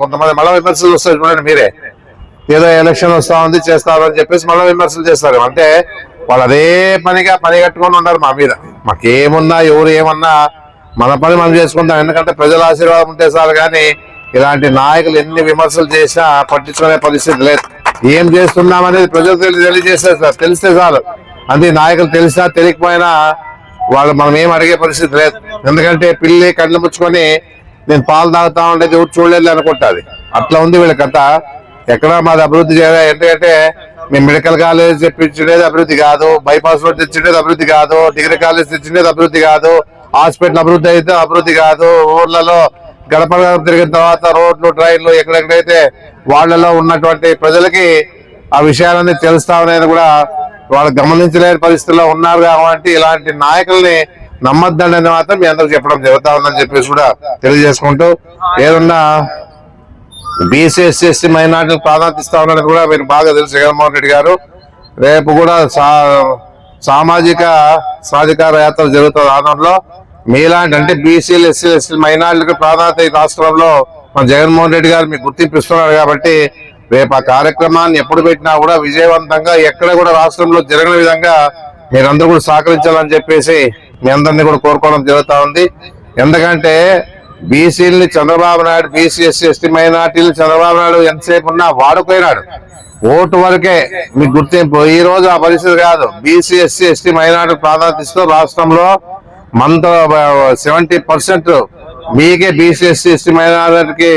కొంతమంది మళ్ళీ విమర్శలు వస్తాయి చూడండి మీరే, ఏదో ఎలక్షన్ వస్తా ఉంది చేస్తారు అని చెప్పేసి మళ్ళీ విమర్శలు చేస్తారు. అంటే వాళ్ళు అదే పనిగా పని కట్టుకొని ఉన్నారు మా మీద. మాకేమున్నా ఎవరు ఏమన్నా మన పని మనం చేసుకుంటాం, ఎందుకంటే ప్రజల ఆశీర్వాదం ఉంటే చాలు. కానీ ఇలాంటి నాయకులు ఎన్ని విమర్శలు చేసినా పట్టించుకునే పరిస్థితి లేదు. ఏం చేస్తున్నాం అనేది ప్రజలకు తెలియజేస్తారు, తెలిస్తే చాలు. అంతే, నాయకులు తెలిసినా తెలియకపోయినా వాళ్ళు మనం ఏం అడిగే పరిస్థితి లేదు. ఎందుకంటే పిల్లి కళ్ళు ముచ్చుకొని నేను పాలు తాగుతా ఉండేది ఎవరు చూడలేదు అనుకుంటుంది. అట్లా ఉంది వీళ్ళ కథ. ఎక్కడ మాది అభివృద్ధి చేయాలి, ఎందుకంటే మేము మెడికల్ కాలేజ్ తెప్పించుండేది అభివృద్ధి కాదు, బైపాస్ రోడ్ తెచ్చిండేది అభివృద్ధి కాదు, డిగ్రీ కాలేజ్ తెచ్చిండేది అభివృద్ధి కాదు, హాస్పిటల్ అభివృద్ధి అయితే అభివృద్ధి కాదు. ఊర్లలో గడప గడప తిరిగిన తర్వాత రోడ్లు ట్రైన్లు ఎక్కడెక్కడైతే వాళ్లలో ఉన్నటువంటి ప్రజలకి ఆ విషయాలన్నీ తెలుస్తామనేది కూడా వాళ్ళు గమనించలేని పరిస్థితుల్లో ఉన్నారు. కాబట్టి ఇలాంటి నాయకుల్ని నమ్మద్దండి మాత్రం మీ అందరికి చెప్పడం జరుగుతా ఉందని చెప్పేసి కూడా తెలియజేసుకుంటూ, ఏదన్నా బీసీ ఎస్సీ ఎస్టీ మైనార్టీలకు ప్రాధాన్యత ఇస్తా ఉన్నది కూడా మీరు బాగా తెలుసు. జగన్మోహన్ రెడ్డి గారు రేపు కూడా సామాజిక సాధికార యాత్ర జరుగుతుంది. ఆంధ్రలో మీలాంటి అంటే బీసీలు ఎస్సీ ఎస్టీ మైనార్టీలకు ప్రాధాన్యత ఈ రాష్ట్రంలో మన జగన్మోహన్ రెడ్డి గారు మీకు గుర్తింపు ఇస్తున్నారు. కాబట్టి రేపు ఆ కార్యక్రమాన్ని ఎప్పుడు పెట్టినా కూడా విజయవంతంగా ఎక్కడ కూడా రాష్ట్రంలో జరగని విధంగా మీరందరూ కూడా సహకరించాలని చెప్పేసి మీ అందరినీ కూడా కోరుకోవడం జరుగుతూ ఉంది. ఎందుకంటే బీసీలని Chandrababu Naidu, BC SC ST మైనార్టీలు చంద్రబాబు నాయుడు ఎంతసేపు ఉన్నా వాడుకోయినాడు. ఓటు వరకే మీకు గుర్తింపు. ఈ రోజు ఆ పరిస్థితి కాదు. బీసీ ఎస్సీ ఎస్టీ మైనార్టీ ప్రాధాన్యత ఇస్తూ రాష్ట్రంలో మనతో 70% మీకే బీసీ ఎస్సీ ఎస్టీ మైనార్టీకి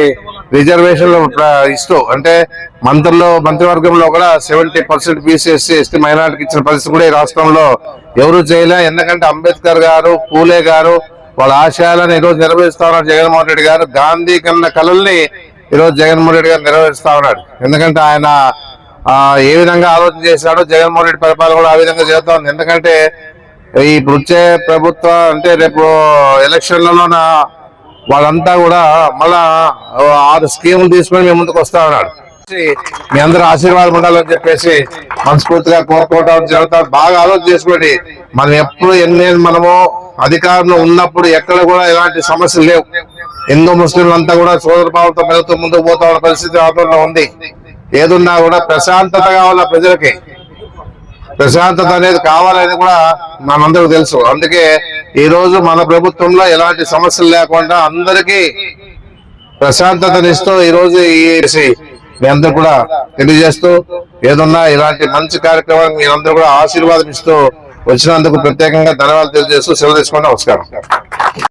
రిజర్వేషన్లు ఇస్తూ, అంటే మంత్రివర్గంలో కూడా 70% బీసీ ఎస్సీ ఎస్టీ మైనార్టీకి ఇచ్చిన పరిస్థితి కూడా ఈ రాష్ట్రంలో ఎవరు చేయలే. ఎందుకంటే అంబేద్కర్ గారు, పూలే గారు వాళ్ళ ఆశయాలను ఈరోజు నెరవేరుస్తా ఉన్నాడు జగన్మోహన్ రెడ్డి గారు. గాంధీ కన్నా కళల్ని ఈరోజు జగన్మోహన్ రెడ్డి గారు నెరవేరుస్తా ఉన్నాడు. ఎందుకంటే ఆయన ఏ విధంగా ఆలోచన చేశాడో జగన్మోహన్ రెడ్డి పరిపాలన కూడా ఆ విధంగా చేస్తా ఉంది. ఎందుకంటే ఇప్పుడు వచ్చే ప్రభుత్వం అంటే రేపు ఎలక్షన్లలోన వాళ్ళంతా కూడా మళ్ళా 6 స్కీములు తీసుకొని మేము ముందుకు వస్తా ఉన్నాడు. మీ అందరూ ఆశీర్వాదం ఉండాలని చెప్పేసి మనస్ఫూర్తిగా కోరుకోవడం జరుగుతుంది. బాగా ఆలోచన చేసుకోండి. మనం ఎప్పుడు మనము అధికారంలో ఉన్నప్పుడు ఎక్కడ కూడా ఎలాంటి సమస్యలు లేవు. హిందూ ముస్లింలు అంతా కూడా సోదర భావంతో మెలుగుతూ ముందుకు పోతా ఉన్న పరిస్థితి ఆందోళన ఉంది. ఏదున్నా కూడా ప్రశాంతత కావాల, ప్రజలకి ప్రశాంతత అనేది కావాలనేది కూడా మనందరూ తెలుసు. అందుకే ఈ రోజు మన ప్రభుత్వంలో ఎలాంటి సమస్యలు లేకుండా అందరికీ ప్రశాంతతనిస్తూ ఈ రోజు మీ అందరూ కూడా తెలియజేస్తూ, ఏదన్నా ఇలాంటి మంచి కార్యక్రమానికి మీరందరూ కూడా ఆశీర్వాదం ఇస్తూ వచ్చినందుకు ప్రత్యేకంగా ధన్యవాదాలు తెలియజేస్తూ సెలవు తీసుకుంటూ నమస్కారం.